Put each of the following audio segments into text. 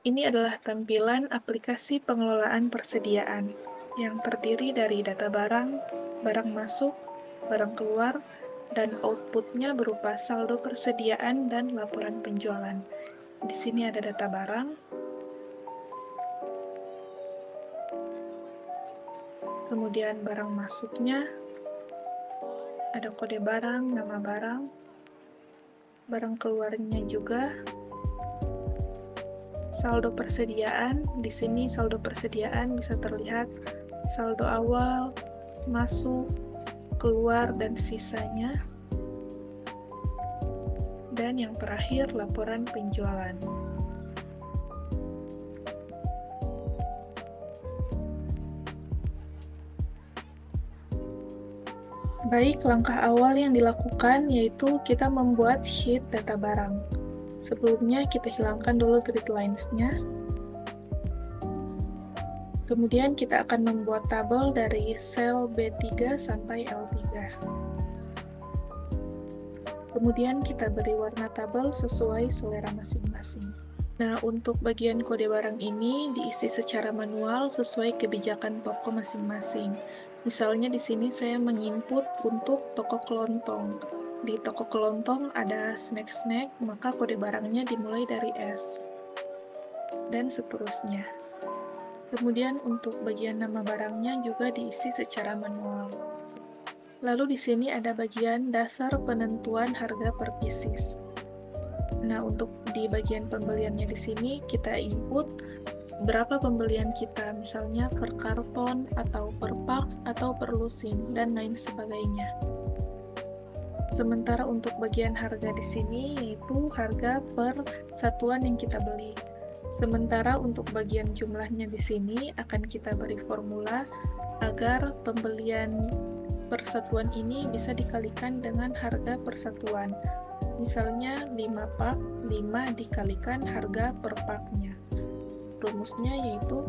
Ini adalah tampilan aplikasi pengelolaan persediaan yang terdiri dari data barang, barang masuk, barang keluar, dan outputnya berupa saldo persediaan dan laporan penjualan. Di sini ada data barang, kemudian barang masuknya, ada kode barang, nama barang keluarnya juga, saldo persediaan. Di sini saldo persediaan bisa terlihat saldo awal, masuk, keluar, dan sisanya. Dan yang terakhir, laporan penjualan. Baik, langkah awal yang dilakukan yaitu kita membuat sheet data barang. Sebelumnya kita hilangkan dulu grid lines-nya. Kemudian kita akan membuat tabel dari sel B3 sampai L3. Kemudian kita beri warna tabel sesuai selera masing-masing. Nah, untuk bagian kode barang ini diisi secara manual sesuai kebijakan toko masing-masing. Misalnya di sini saya menginput untuk toko kelontong. Di toko kelontong ada snack-snack, maka kode barangnya dimulai dari S. Dan seterusnya. Kemudian untuk bagian nama barangnya juga diisi secara manual. Lalu di sini ada bagian dasar penentuan harga per pieces. Nah, untuk di bagian pembeliannya di sini kita input berapa pembelian kita, misalnya per karton, atau per pak, atau per lusin, dan lain sebagainya. Sementara untuk bagian harga di sini yaitu harga per satuan yang kita beli. Sementara untuk bagian jumlahnya di sini akan kita beri formula agar pembelian persatuan ini bisa dikalikan dengan harga persatuan. Misalnya 5 pak, 5 dikalikan harga per paknya. Rumusnya yaitu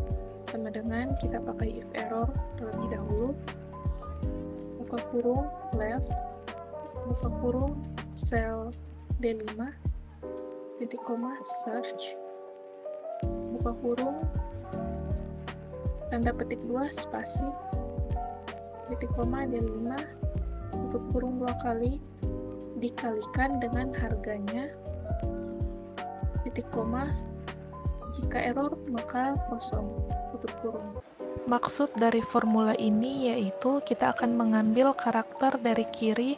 sama dengan kita pakai if error terlebih dahulu. Buka kurung left, buka kurung sel D5, titik koma search, buka kurung, tanda petik 2 spasi, titik koma D5, tutup kurung 2 kali, dikalikan dengan harganya, titik koma, jika error maka kosong, tutup kurung. Maksud dari formula ini yaitu kita akan mengambil karakter dari kiri,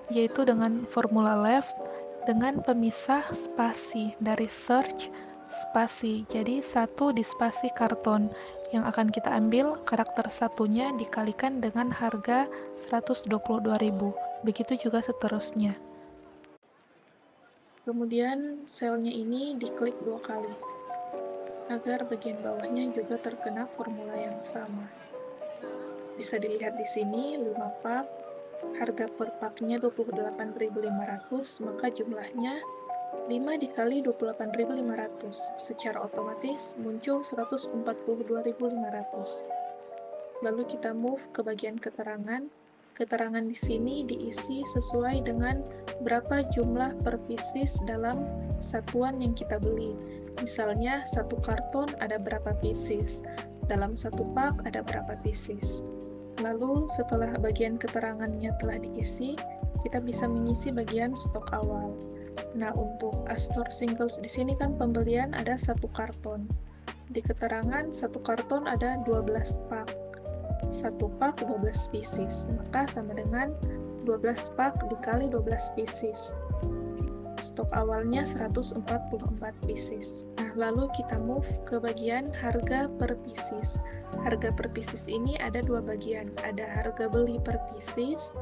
yaitu dengan formula left, dengan pemisah spasi dari search spasi. Jadi satu di spasi karton yang akan kita ambil karakter satunya dikalikan dengan harga 122.000. Begitu juga seterusnya. Kemudian selnya ini diklik 2 kali agar bagian bawahnya juga terkena formula yang sama. Bisa dilihat di sini 5 pak, harga per paknya 28.500, maka jumlahnya 5 dikali 28.500, secara otomatis muncul 142.500. Lalu kita move ke bagian keterangan. Keterangan di sini diisi sesuai dengan berapa jumlah per pieces dalam satuan yang kita beli. Misalnya, satu karton ada berapa pieces, dalam satu pak ada berapa pieces. Lalu setelah bagian keterangannya telah diisi, kita bisa mengisi bagian stok awal. Nah, untuk Astor Singles di sini kan pembelian ada satu karton. Di keterangan satu karton ada 12 pak. Satu pak 12 pieces, maka sama dengan 12 pak dikali 12 pieces. Stok awalnya 144 pieces. Nah, lalu kita move ke bagian harga per pieces. Harga per pieces ini ada dua bagian, ada harga beli per pieces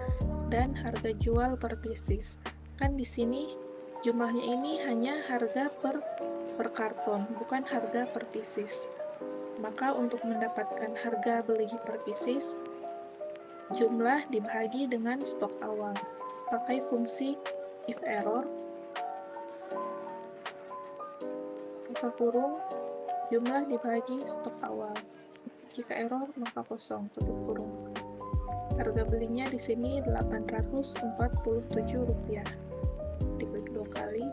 dan harga jual per pieces. Kan di sini jumlahnya ini hanya harga per karton, bukan harga per pieces. Maka untuk mendapatkan harga beli per pieces, jumlah dibagi dengan stok awal. Pakai fungsi if error, buka kurung, jumlah dibagi stok awal. Jika error, maka kosong, tutup kurung. Harga belinya di sini Rp847. Diklik 2 kali.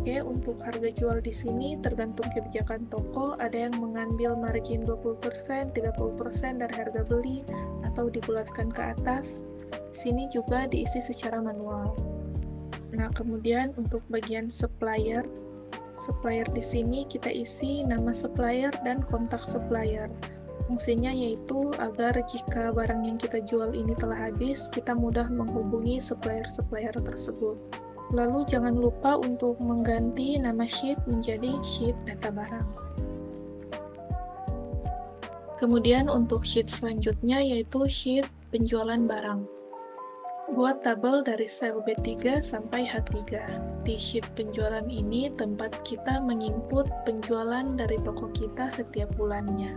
Oke, untuk harga jual di sini tergantung kebijakan toko, ada yang mengambil margin 20%, 30% dari harga beli, atau dibulatkan ke atas. Sini juga diisi secara manual. Nah, kemudian untuk bagian supplier di sini kita isi nama supplier dan kontak supplier. Fungsinya yaitu agar jika barang yang kita jual ini telah habis, kita mudah menghubungi supplier-supplier tersebut. Lalu jangan lupa untuk mengganti nama sheet menjadi sheet data barang. Kemudian untuk sheet selanjutnya yaitu sheet penjualan barang. Buat tabel dari sel B3 sampai H3. Di sheet penjualan ini tempat kita menginput penjualan dari toko kita setiap bulannya.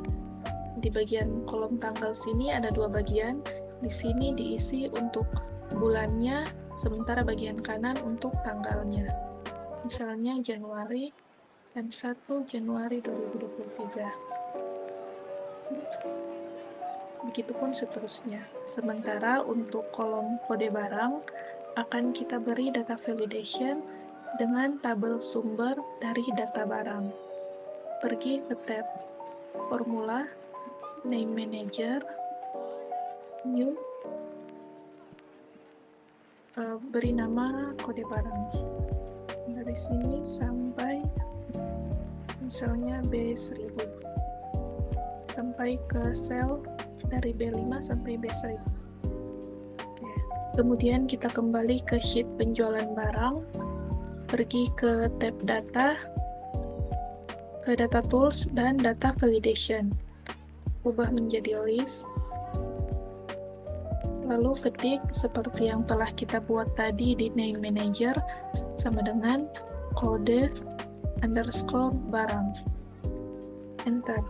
Di bagian kolom tanggal sini ada dua bagian. Di sini diisi untuk bulannya, sementara bagian kanan untuk tanggalnya. Misalnya Januari dan 1 Januari 2023. Begitupun seterusnya. Sementara untuk kolom kode barang akan kita beri data validation dengan tabel sumber dari data barang. Pergi ke tab formula, name manager, new, beri nama kode barang. Dari sini sampai misalnya B1000. Sampai ke sel dari B5 sampai B1000. Kemudian kita kembali ke sheet penjualan barang, pergi ke tab data, ke data tools, dan data validation. Ubah menjadi list, lalu ketik seperti yang telah kita buat tadi di name manager, sama dengan kode underscore barang. Enter.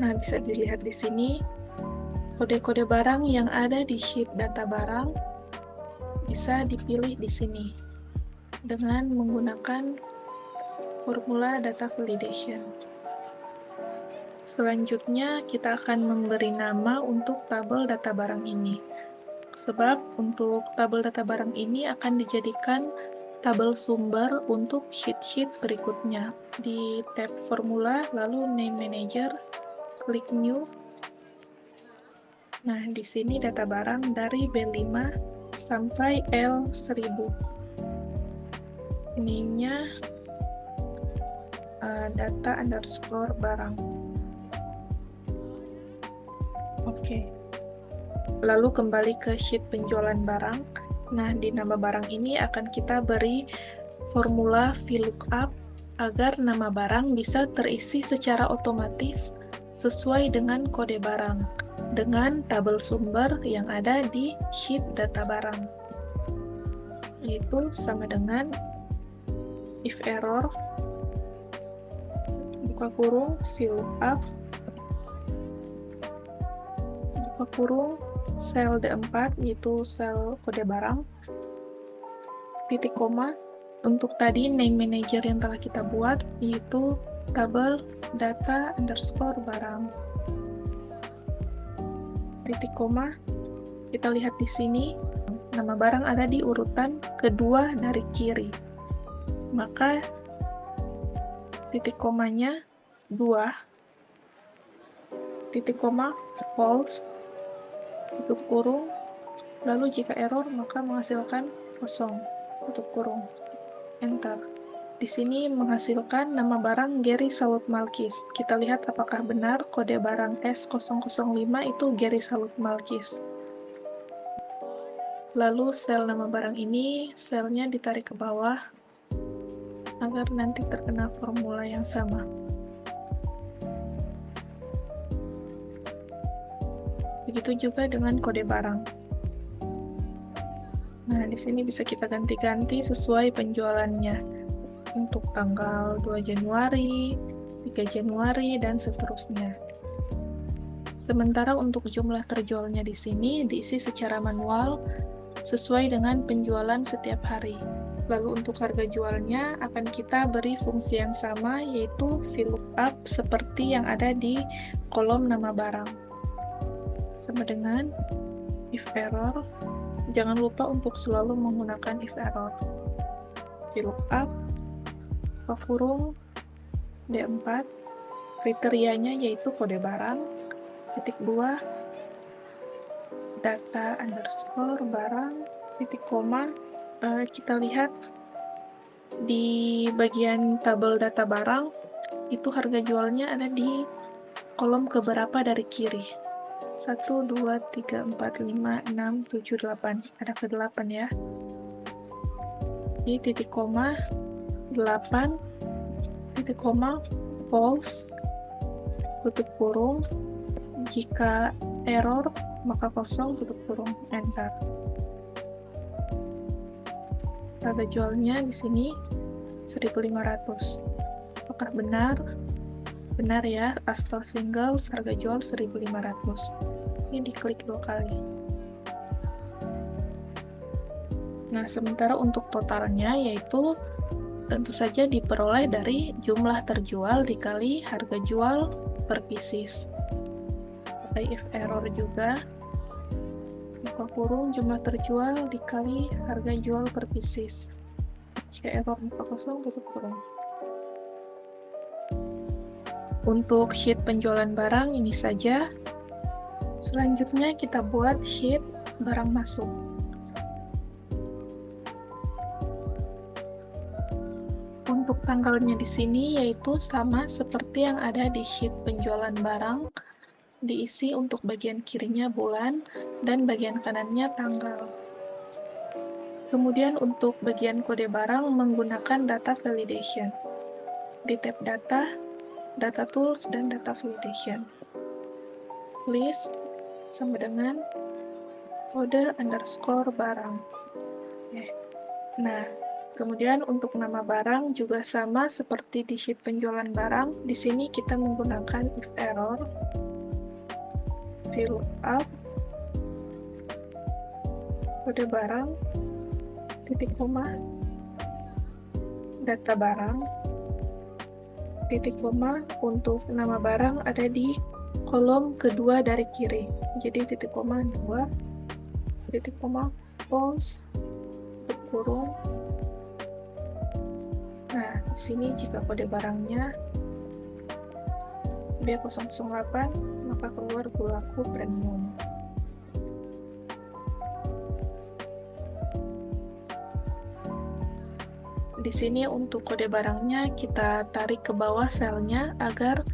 Nah, bisa dilihat di sini, kode-kode barang yang ada di sheet data barang bisa dipilih di sini dengan menggunakan formula data validation. Selanjutnya, kita akan memberi nama untuk tabel data barang ini. Sebab untuk tabel data barang ini akan dijadikan tabel sumber untuk sheet-sheet berikutnya. Di tab formula, lalu name manager, klik new. Nah, di sini data barang dari B5 sampai L1000. Name-nya data underscore barang. Oke. Lalu kembali ke sheet penjualan barang. Nah, di nama barang ini akan kita beri formula VLOOKUP agar nama barang bisa terisi secara otomatis sesuai dengan kode barang dengan tabel sumber yang ada di sheet data barang, yaitu sama dengan if error buka kurung VLOOKUP buka kurung sel D4 yaitu sel kode barang, titik koma untuk tadi name manager yang telah kita buat yaitu tabel data underscore barang, titik koma. Kita lihat di sini nama barang ada di urutan kedua dari kiri, maka titik komanya 2, titik koma false, tutup kurung, lalu jika error maka menghasilkan kosong, tutup kurung, enter. Di sini menghasilkan nama barang Gary Salut Malkis. Kita lihat apakah benar kode barang S005 itu Gary Salut Malkis. Lalu sel nama barang ini, selnya ditarik ke bawah agar nanti terkena formula yang sama. Begitu juga dengan kode barang. Nah, di sini bisa kita ganti-ganti sesuai penjualannya. Untuk tanggal 2 Januari, 3 Januari, dan seterusnya. Sementara untuk jumlah terjualnya di sini diisi secara manual sesuai dengan penjualan setiap hari. Lalu untuk harga jualnya akan kita beri fungsi yang sama, yaitu VLOOKUP seperti yang ada di kolom nama barang. Sama dengan if error, jangan lupa untuk selalu menggunakan if error. VLOOKUP, buka kurung, D4, kriterianya yaitu kode barang, titik 2, data underscore barang, titik koma, kita lihat di bagian tabel data barang, itu harga jualnya ada di kolom keberapa dari kiri. 1, 2, 3, 4, 5, 6, 7, 8. Ada ke 8 ya. Di titik koma, 8, titik koma, false, tutup kurung. Jika error, maka kosong, tutup kurung, enter. Harga jualnya di sini 1.500. Apakah benar? Benar ya, Astor Singles harga jual 1.500. Ini diklik 2 kali. Nah, sementara untuk totalnya yaitu tentu saja diperoleh dari jumlah terjual dikali harga jual per pieces. Pakai if error juga. Buka kurung jumlah terjual dikali harga jual per pieces. Jika error buka kosong, tutup kurung. Untuk sheet penjualan barang ini saja. Selanjutnya kita buat sheet barang masuk. Untuk tanggalnya di sini yaitu sama seperti yang ada di sheet penjualan barang, diisi untuk bagian kirinya bulan dan bagian kanannya tanggal. Kemudian untuk bagian kode barang menggunakan data validation. Di tab data, data tools, dan data validation. List sama dengan kode underscore barang. Nah, kemudian untuk nama barang juga sama seperti di sheet penjualan barang. Di sini kita menggunakan if error, VLOOKUP, kode barang, titik koma, data barang, titik koma. Untuk nama barang ada di kolom kedua dari kiri. Jadi titik koma 2, titik koma false, tutup kurung. Nah, di sini jika kode barangnya B008, maka keluar berlaku premium. Di sini untuk kode barangnya kita tarik ke bawah selnya agar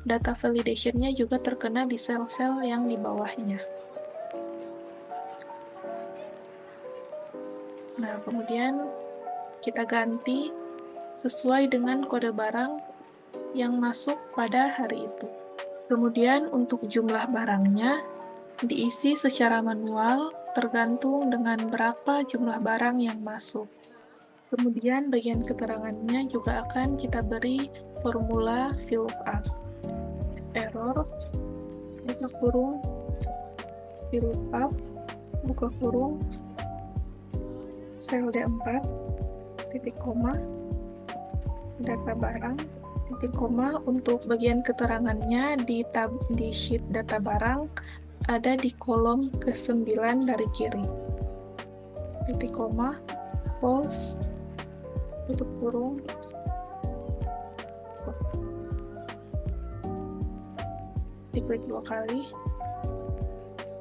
data validation-nya juga terkena di sel-sel yang di bawahnya. Nah, kemudian kita ganti sesuai dengan kode barang yang masuk pada hari itu. Kemudian untuk jumlah barangnya diisi secara manual tergantung dengan berapa jumlah barang yang masuk. Kemudian bagian keterangannya juga akan kita beri formula VLOOKUP. Error, buka kurung, VLOOKUP, buka kurung, sel D4, titik koma, data barang, titik koma. Untuk bagian keterangannya di sheet data barang ada di kolom ke-9 dari kiri. Titik koma, false, tutup kurung, diklik 2 kali.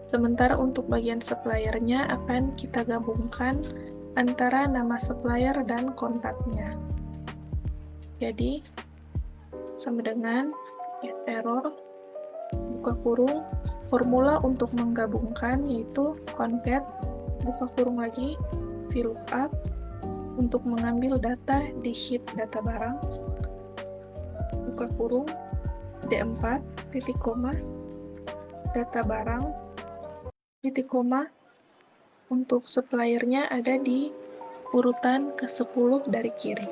Sementara untuk bagian suppliernya akan kita gabungkan antara nama supplier dan kontaknya. Jadi, sama dengan if error, buka kurung, formula untuk menggabungkan yaitu concat, buka kurung lagi, VLOOKUP, untuk mengambil data di sheet data barang, buka kurung, D4, titik koma, data barang, titik koma. Untuk suppliernya ada di urutan ke-10 dari kiri.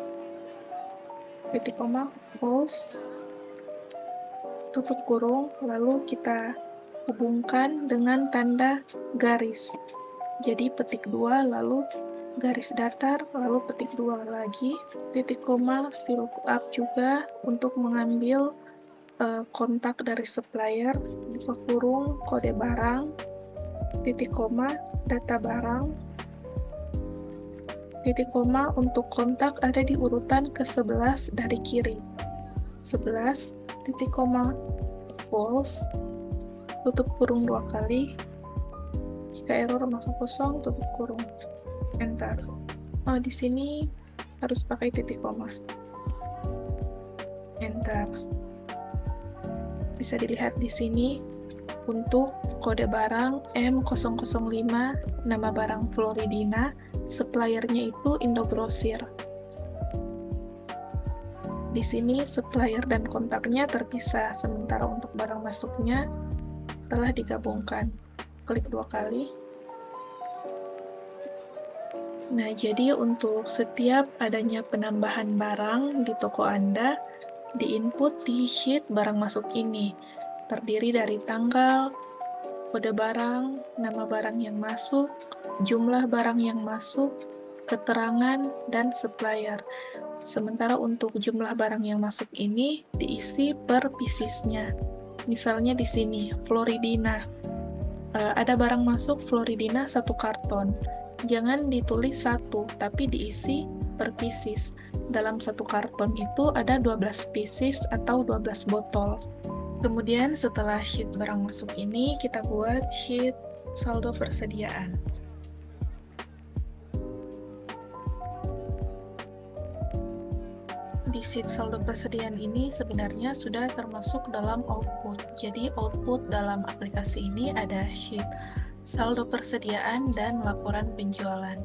Titik koma, false, tutup kurung, lalu kita hubungkan dengan tanda garis. Jadi petik 2, lalu garis datar, lalu petik 2 lagi, titik koma, VLOOKUP juga untuk mengambil kontak dari supplier, buka kurung, kode barang, titik koma, data barang, Titik koma untuk kontak ada di urutan ke-11 dari kiri. 11, titik koma, false, tutup kurung 2 kali. Jika error maka kosong, tutup kurung. Enter. Oh, di sini harus pakai titik koma. Enter. Bisa dilihat di sini untuk kode barang M005, nama barang Floridina, suppliernya itu Indogrosir. Di sini supplier dan kontaknya terpisah, sementara untuk barang masuknya telah digabungkan. Klik 2 kali. Nah, jadi untuk setiap adanya penambahan barang di toko Anda, di-input di sheet barang masuk ini, terdiri dari tanggal, kode barang, nama barang yang masuk, jumlah barang yang masuk, keterangan, dan supplier. Sementara untuk jumlah barang yang masuk ini diisi per piecesnya. Misalnya di sini, Floridina. Ada barang masuk Floridina 1 karton. Jangan ditulis 1, tapi diisi per pieces. Dalam 1 karton itu ada 12 pieces atau 12 botol. Kemudian setelah sheet barang masuk ini, kita buat sheet saldo persediaan. Di sheet saldo persediaan ini sebenarnya sudah termasuk dalam output. Jadi output dalam aplikasi ini ada sheet saldo persediaan dan laporan penjualan.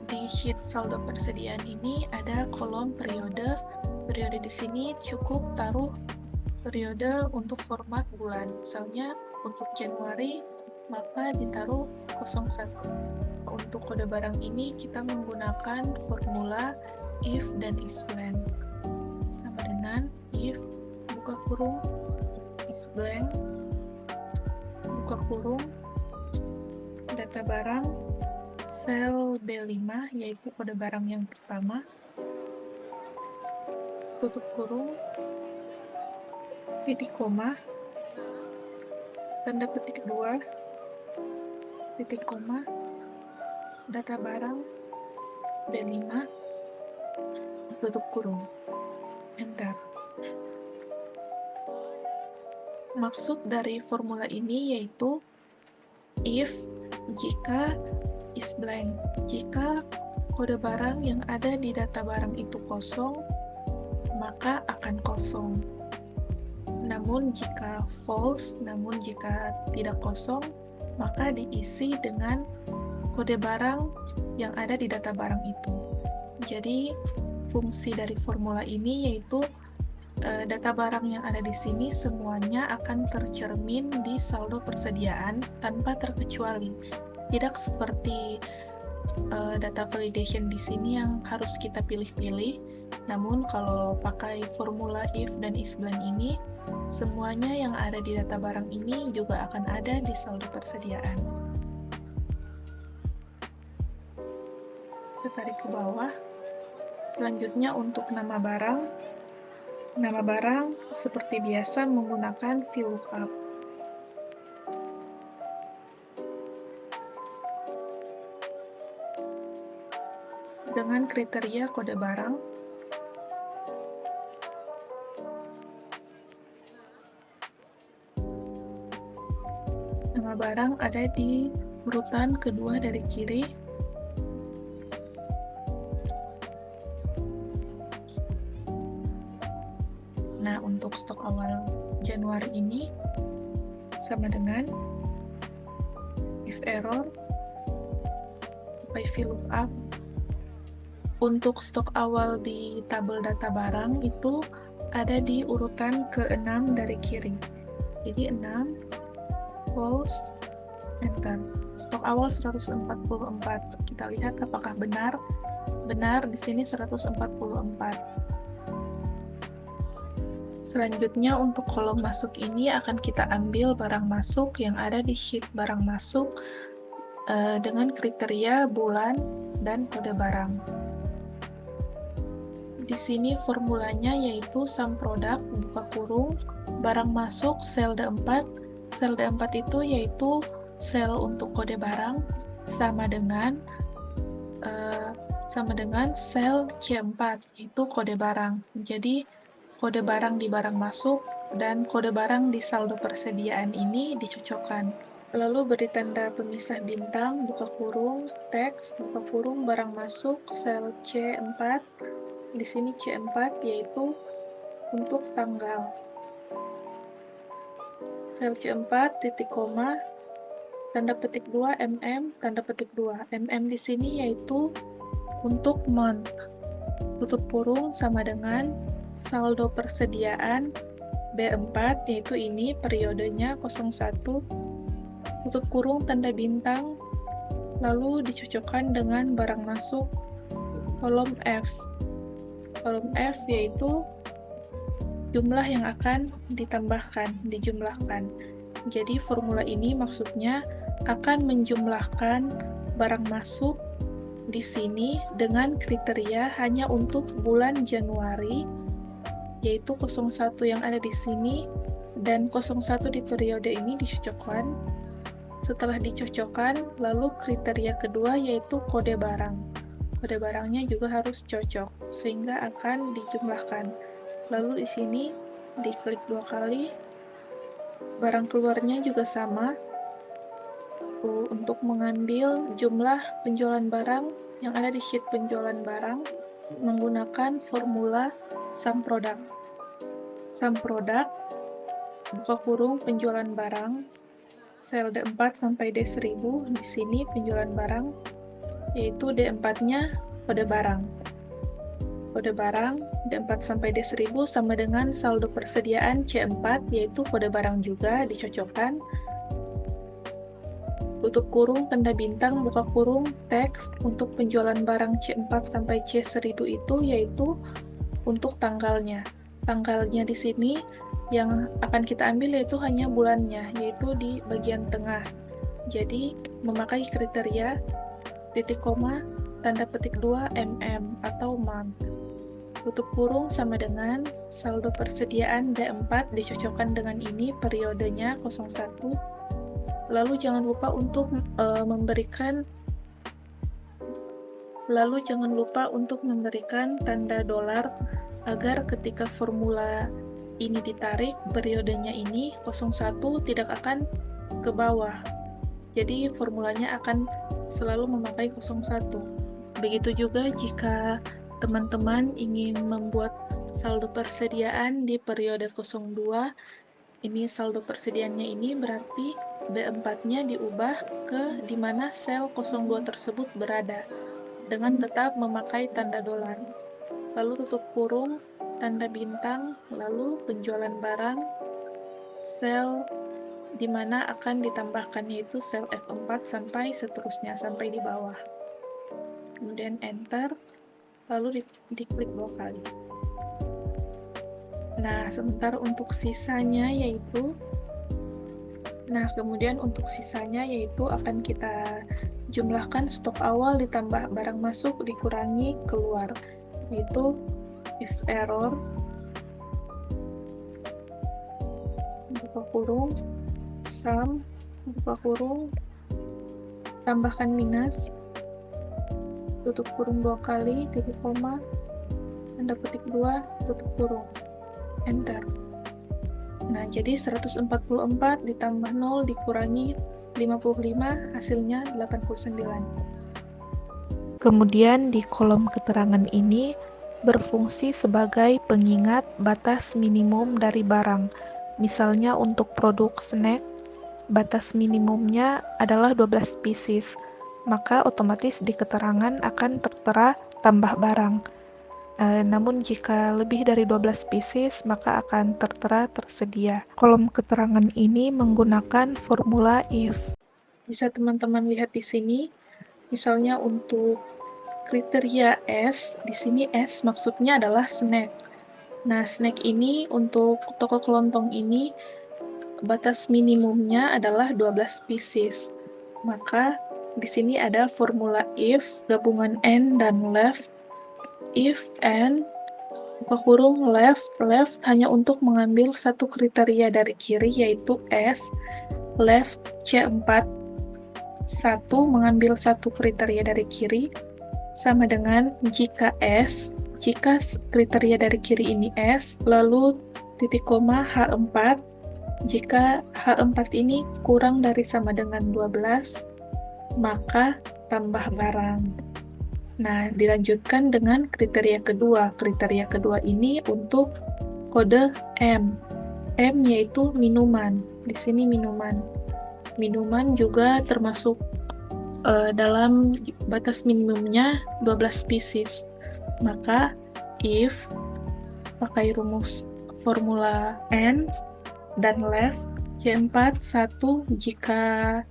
Di sheet saldo persediaan ini ada kolom periode. Periode di sini cukup taruh periode untuk format bulan. Misalnya untuk Januari, maka ditaruh 01. Untuk kode barang ini kita menggunakan formula if dan is blank. Sama dengan if, buka kurung, is blank, buka kurung, data barang, sel B5, yaitu kode barang yang pertama, tutup kurung, titik koma, tanda petik 2, titik koma, data barang B5, tutup kurung, enter. Maksud dari formula ini yaitu if jika is blank, jika kode barang yang ada di data barang itu kosong, maka akan kosong. Namun jika false, namun jika tidak kosong, maka diisi dengan kode barang yang ada di data barang itu. Jadi fungsi dari formula ini yaitu data barang yang ada di sini semuanya akan tercermin di saldo persediaan tanpa terkecuali. Tidak seperti data validation di sini yang harus kita pilih-pilih. Namun kalau pakai formula if dan is blank ini, semuanya yang ada di data barang ini juga akan ada di saldo persediaan. Kita tarik ke bawah. Selanjutnya untuk nama barang. Nama barang seperti biasa menggunakan VLOOKUP. Dengan kriteria kode barang, nama barang ada di urutan kedua dari kiri. Nah, untuk stok awal Januari ini sama dengan if error by VLOOKUP. Untuk stok awal di tabel data barang itu ada di urutan ke-6 dari kiri. Jadi 6, false, enter. Stok awal 144. Kita lihat apakah benar. Benar, di sini 144. Selanjutnya untuk kolom masuk ini akan kita ambil barang masuk yang ada di sheet barang masuk dengan kriteria bulan dan kode barang. Di sini formulanya yaitu sum product, buka kurung, barang masuk sel D4. Sel D4 itu yaitu sel untuk kode barang sama dengan sama dengan sel C4, yaitu kode barang. Jadi, kode barang di barang masuk dan kode barang di saldo persediaan ini dicocokkan. Lalu beri tanda pemisah bintang, buka kurung, teks, buka kurung, barang masuk, sel C4. Di sini C4 yaitu untuk tanggal. Sel C4, titik koma, tanda petik 2 mm, tanda petik 2. Mm di sini yaitu untuk month. Tutup kurung sama dengan saldo persediaan B4, yaitu ini periodenya 01. Tutup kurung tanda bintang, lalu dicocokkan dengan barang masuk kolom F. Kolom F yaitu jumlah yang akan ditambahkan, dijumlahkan. Jadi formula ini maksudnya akan menjumlahkan barang masuk di sini dengan kriteria hanya untuk bulan Januari, yaitu 01 yang ada di sini, dan 01 di periode ini dicocokkan. Setelah dicocokkan, lalu kriteria kedua yaitu kode barang. Kode barangnya juga harus cocok, sehingga akan dijumlahkan. Lalu di sini diklik 2 kali, barang keluarnya juga sama. Untuk mengambil jumlah penjualan barang yang ada di sheet penjualan barang, menggunakan formula sum product. Sum product, buka kurung penjualan barang, sel D4 sampai D1000, di sini penjualan barang, yaitu D4-nya kode barang. Kode barang D4 sampai D1000 sama dengan saldo persediaan C4, yaitu kode barang juga dicocokkan. Tutup kurung, tanda bintang, buka kurung, teks, untuk penjualan barang C4 sampai C1000 itu yaitu untuk tanggalnya. Tanggalnya di sini yang akan kita ambil yaitu hanya bulannya, yaitu di bagian tengah. Jadi, memakai kriteria titik koma, tanda petik 2 mm atau month. Tutup kurung sama dengan saldo persediaan D4 dicocokkan dengan ini periodenya 01. Lalu jangan lupa untuk memberikan tanda dolar agar ketika formula ini ditarik, periodenya ini 01 tidak akan ke bawah. Jadi formulanya akan selalu memakai 01. Begitu juga jika teman-teman ingin membuat saldo persediaan di periode 02, ini saldo persediaannya ini berarti B4-nya diubah ke di mana sel 02 tersebut berada, dengan tetap memakai tanda dolar. Lalu tutup kurung, tanda bintang, lalu penjualan barang, sel di mana akan ditambahkan yaitu sel F4 sampai seterusnya, sampai di bawah. Kemudian enter, lalu diklik 2 kali. Nah, sementara untuk sisanya yaitu kemudian untuk sisanya yaitu akan kita jumlahkan stok awal ditambah barang masuk dikurangi keluar, yaitu if error, buka kurung, sum, buka kurung, tambahkan minus, tutup kurung 2 kali, titik koma, tanda petik 2, tutup kurung, enter. Nah, jadi 144 ditambah 0 dikurangi 55, hasilnya 89. Kemudian di kolom keterangan ini berfungsi sebagai pengingat batas minimum dari barang. Misalnya untuk produk snack, batas minimumnya adalah 12 pieces, maka otomatis di keterangan akan tertera tambah barang. Namun jika lebih dari 12 pieces, maka akan tertera tersedia. Kolom keterangan ini menggunakan formula if. Bisa teman-teman lihat di sini, misalnya untuk kriteria S, di sini S maksudnya adalah snack. Nah, snack ini untuk toko kelontong ini batas minimumnya adalah 12 pieces. Maka di sini ada formula if, gabungan and dan left. If and buka kurung left hanya untuk mengambil satu kriteria dari kiri yaitu S, left C4, 1 mengambil satu kriteria dari kiri, sama dengan jika jika kriteria dari kiri ini S, lalu titik koma H4, jika H4 ini kurang dari sama dengan 12, maka tambah barang. Nah, dilanjutkan dengan kriteria kedua. Kriteria kedua ini untuk kode M. M yaitu minuman. Di sini minuman. Minuman juga termasuk dalam batas minimumnya 12 pieces. Maka if pakai rumus formula N dan left C4 1 jika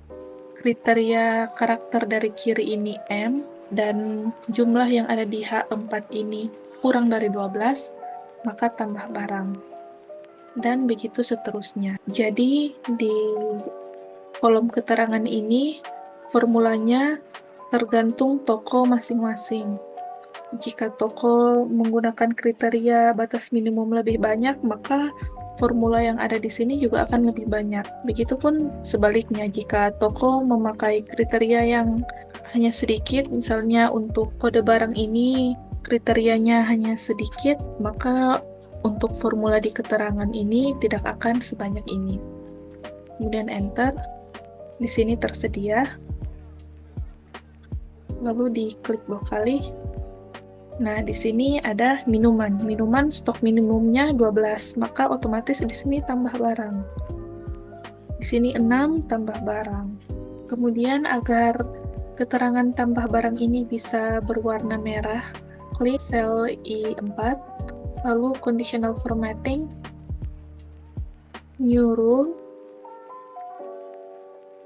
kriteria karakter dari kiri ini M dan jumlah yang ada di H4 ini kurang dari 12, maka tambah barang. Dan begitu seterusnya. Jadi di kolom keterangan ini formulanya tergantung toko masing-masing. Jika toko menggunakan kriteria batas minimum lebih banyak, maka formula yang ada di sini juga akan lebih banyak. Begitupun sebaliknya, jika toko memakai kriteria yang hanya sedikit, misalnya untuk kode barang ini kriterianya hanya sedikit, maka untuk formula di keterangan ini tidak akan sebanyak ini. Kemudian enter. Di sini tersedia. Lalu diklik 2 kali. Nah, di sini ada minuman. Minuman stok minimumnya 12, maka otomatis di sini tambah barang. Di sini 6 tambah barang. Kemudian agar keterangan tambah barang ini bisa berwarna merah, klik sel I4, lalu conditional formatting, new rule,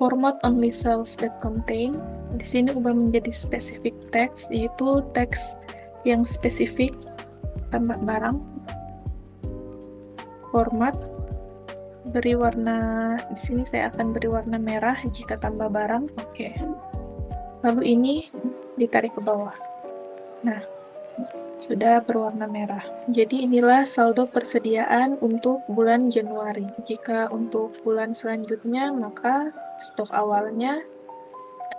format only cells that contain. Di sini ubah menjadi specific text, yaitu teks yang spesifik tambah barang. Format, beri warna, di sini saya akan beri warna merah jika tambah barang. Oke. Lalu ini ditarik ke bawah. Nah, sudah berwarna merah. Jadi inilah saldo persediaan untuk bulan Januari. Jika untuk bulan selanjutnya, maka stok awalnya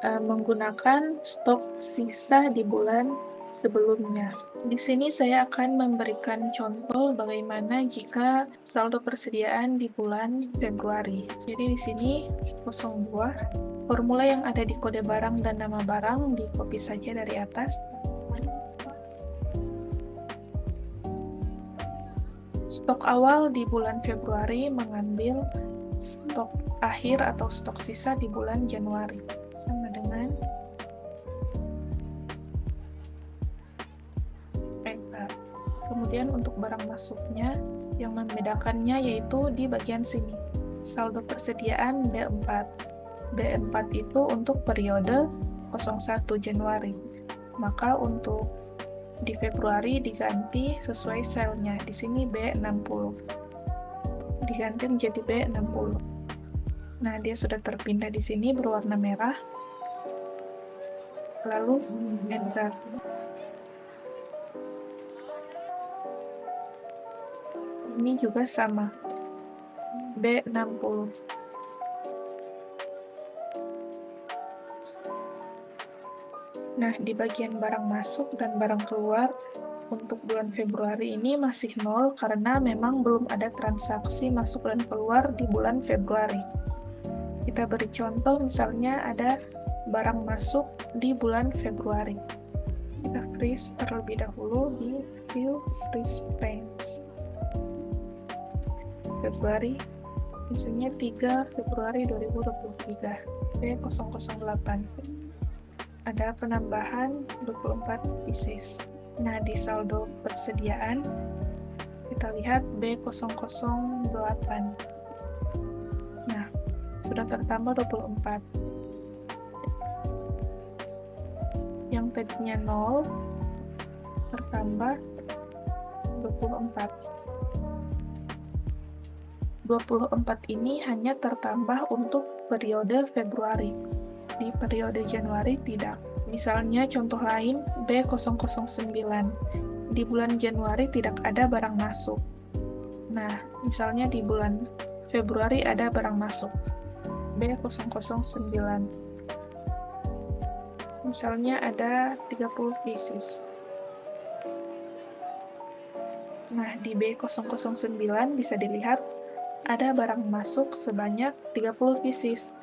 menggunakan stok sisa di bulan sebelumnya. Di sini saya akan memberikan contoh bagaimana jika saldo persediaan di bulan Februari. Jadi di sini 02, formula yang ada di kode barang dan nama barang di copy saja dari atas. Stok awal di bulan Februari mengambil stok akhir atau stok sisa di bulan Januari. Sama dengan enter. Kemudian untuk barang masuknya, yang membedakannya yaitu di bagian sini. Saldo persediaan B4. B4 itu untuk periode 01 Januari. Maka untuk di Februari diganti sesuai selnya. Di sini B60. Diganti menjadi B60. Nah, dia sudah terpindah di sini berwarna merah. Lalu enter. Ini juga sama. B60. Nah, di bagian barang masuk dan barang keluar untuk bulan Februari ini masih 0 karena memang belum ada transaksi masuk dan keluar di bulan Februari. Kita beri contoh, misalnya ada barang masuk di bulan Februari. Kita freeze terlebih dahulu di view freeze panes. Februari, misalnya 3 Februari 2023, B008. Ada penambahan 24 pieces. Nah, di saldo persediaan, kita lihat B008. Nah, sudah tertambah 24. Yang tadinya 0, bertambah 24. 24 ini hanya tertambah untuk periode Februari. Di periode Januari tidak. Misalnya contoh lain B009. Di bulan Januari tidak ada barang masuk. Nah, misalnya di bulan Februari ada barang masuk. B009. Misalnya ada 30 pieces. Nah, di B009 bisa dilihat ada barang masuk sebanyak 30 pieces.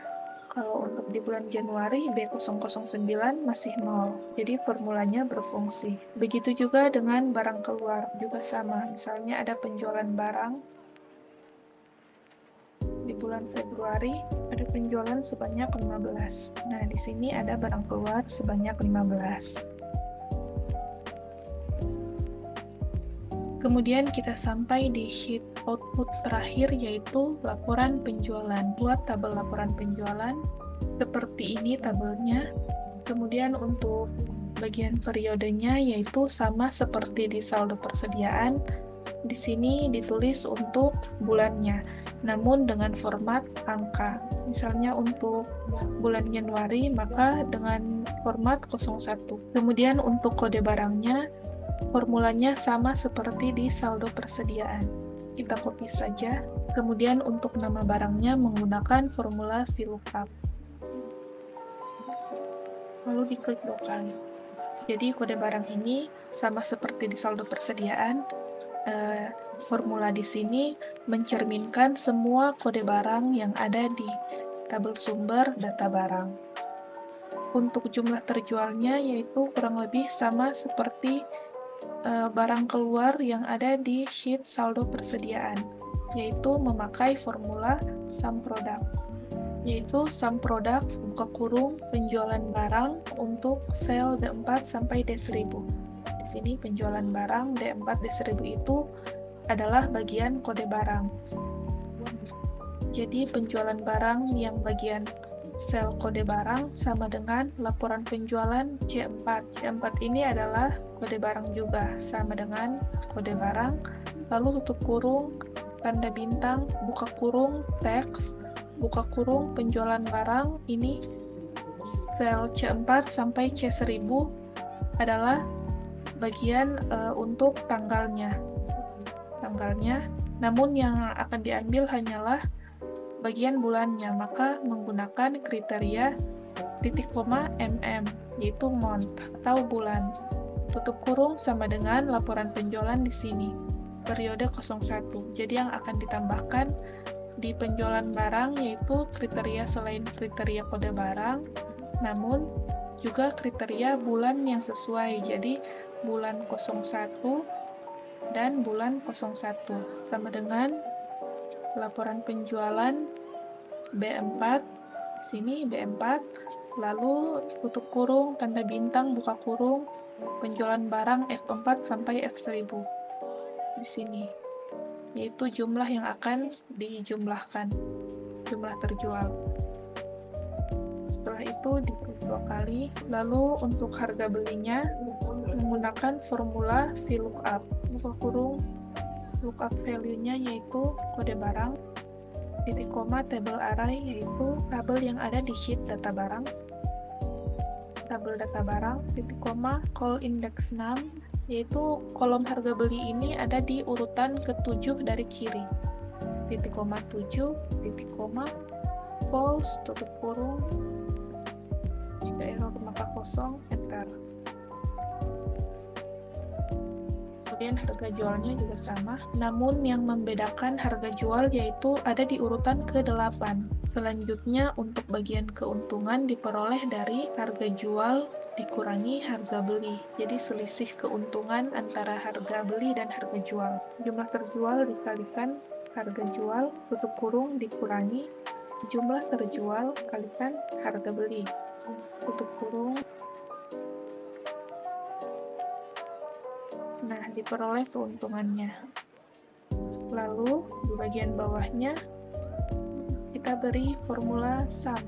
Kalau untuk di bulan Januari, B009 masih 0. Jadi formulanya berfungsi. Begitu juga dengan barang keluar, juga sama. Misalnya ada penjualan barang di bulan Februari, ada penjualan sebanyak 15. Nah, di sini ada barang keluar sebanyak 15. Kemudian kita sampai di sheet output terakhir, yaitu laporan penjualan. Buat tabel laporan penjualan, seperti ini tabelnya. Kemudian untuk bagian periodenya, yaitu sama seperti di saldo persediaan. Di sini ditulis untuk bulannya, namun dengan format angka. Misalnya untuk bulan Januari, maka dengan format 01. Kemudian untuk kode barangnya, formulanya sama seperti di saldo persediaan. Kita copy saja. Kemudian untuk nama barangnya menggunakan formula VLOOKUP. Lalu diklik 2 kali. Jadi kode barang ini sama seperti di saldo persediaan. Formula di sini mencerminkan semua kode barang yang ada di tabel sumber data barang. Untuk jumlah terjualnya yaitu kurang lebih sama seperti barang keluar yang ada di sheet saldo persediaan, yaitu memakai formula sum product, yaitu sum product buka kurung penjualan barang untuk sel D4 sampai D1000. Di sini penjualan barang D4 D1000 itu adalah bagian kode barang. Jadi penjualan barang yang bagian sel kode barang sama dengan laporan penjualan C4. C4 ini adalah kode barang juga, sama dengan kode barang, lalu tutup kurung, tanda bintang, buka kurung, teks, buka kurung, penjualan barang, ini sel C4 sampai C1000 adalah bagian untuk tanggalnya, namun yang akan diambil hanyalah bagian bulannya, maka menggunakan kriteria titik koma yaitu month atau bulan. Tutup kurung sama dengan laporan penjualan di sini, periode 01. Jadi yang akan ditambahkan di penjualan barang yaitu kriteria selain kriteria kode barang, namun juga kriteria bulan yang sesuai. Jadi bulan 01 dan bulan 01 sama dengan laporan penjualan B4, sini B4, lalu tutup kurung, tanda bintang, buka kurung, penjualan barang F4 sampai F1000 di sini, yaitu jumlah yang akan dijumlahkan, jumlah terjual. Setelah itu diklik 2 kali, lalu untuk harga belinya menggunakan formula VLOOKUP, buka kurung, lookup value-nya yaitu kode barang, titik koma table array yaitu tabel yang ada di sheet data barang, tabel data barang, titik koma call index num yaitu kolom harga beli ini ada di urutan ke-7 dari kiri, titik koma 7, titik koma false, tutup kurung, jika error maka kosong, enter. Kemudian harga jualnya juga sama, namun yang membedakan harga jual yaitu ada di urutan ke-8. Selanjutnya untuk bagian keuntungan diperoleh dari harga jual dikurangi harga beli. Jadi selisih keuntungan antara harga beli dan harga jual. Jumlah terjual dikalikan harga jual, tutup kurung dikurangi jumlah terjual kalikan harga beli, tutup kurung. Nah, diperoleh keuntungannya. Lalu, di bagian bawahnya, kita beri formula sum.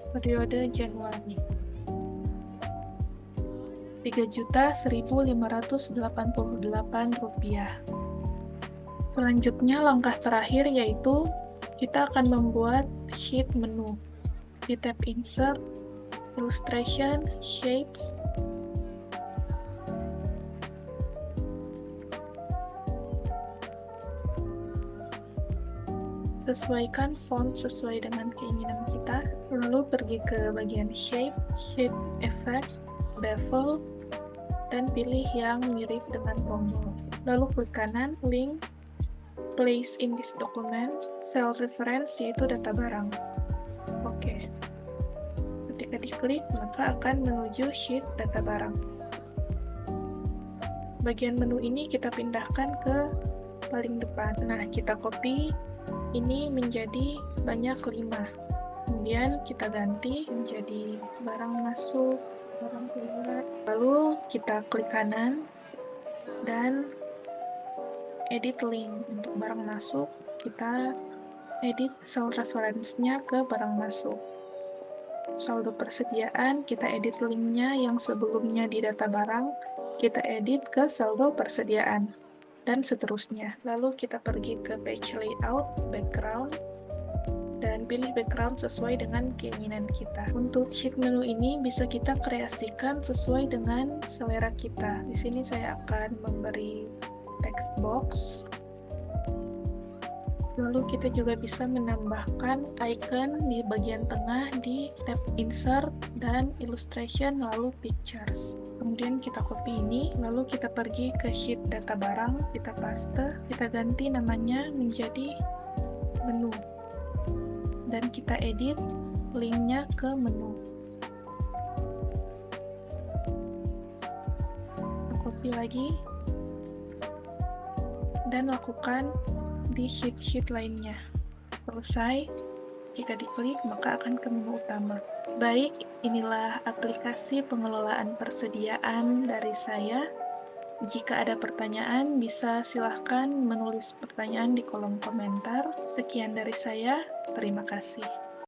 Periode Januari. Rp3.1.588. Selanjutnya, langkah terakhir yaitu kita akan membuat sheet menu. Di tab Insert, Illustration, Shapes, sesuaikan font sesuai dengan keinginan kita, Lalu pergi ke bagian Shape, Shape Effect, Bevel, dan pilih yang mirip dengan tombol. Lalu klik kanan, Link, Place in this document, Cell Reference yaitu data barang. Oke. Ketika diklik, maka akan menuju sheet data barang. Bagian menu ini kita pindahkan ke paling depan. Nah, kita copy ini menjadi sebanyak 5. Kemudian kita ganti menjadi barang masuk, barang keluar. Lalu kita klik kanan dan edit link. Untuk barang masuk, kita edit cell reference-nya ke barang masuk. Saldo persediaan, kita edit linknya yang sebelumnya di data barang, kita edit ke saldo persediaan, dan seterusnya. Lalu kita pergi ke page layout, background, dan pilih background sesuai dengan keinginan kita. Untuk sheet menu ini bisa kita kreasikan sesuai dengan selera kita. Di sini saya akan memberi text box. Lalu kita juga bisa menambahkan icon di bagian tengah di tab Insert dan Illustration, lalu Pictures. Kemudian kita copy ini, lalu kita pergi ke sheet data barang, kita paste, kita ganti namanya menjadi menu. Dan kita edit linknya ke menu. Kita copy lagi, dan lakukan di sheet-sheet lainnya. Selesai, jika diklik maka akan ke menu utama. Baik, inilah aplikasi pengelolaan persediaan dari saya. Jika ada pertanyaan, bisa silahkan menulis pertanyaan di kolom komentar. Sekian dari saya, terima kasih.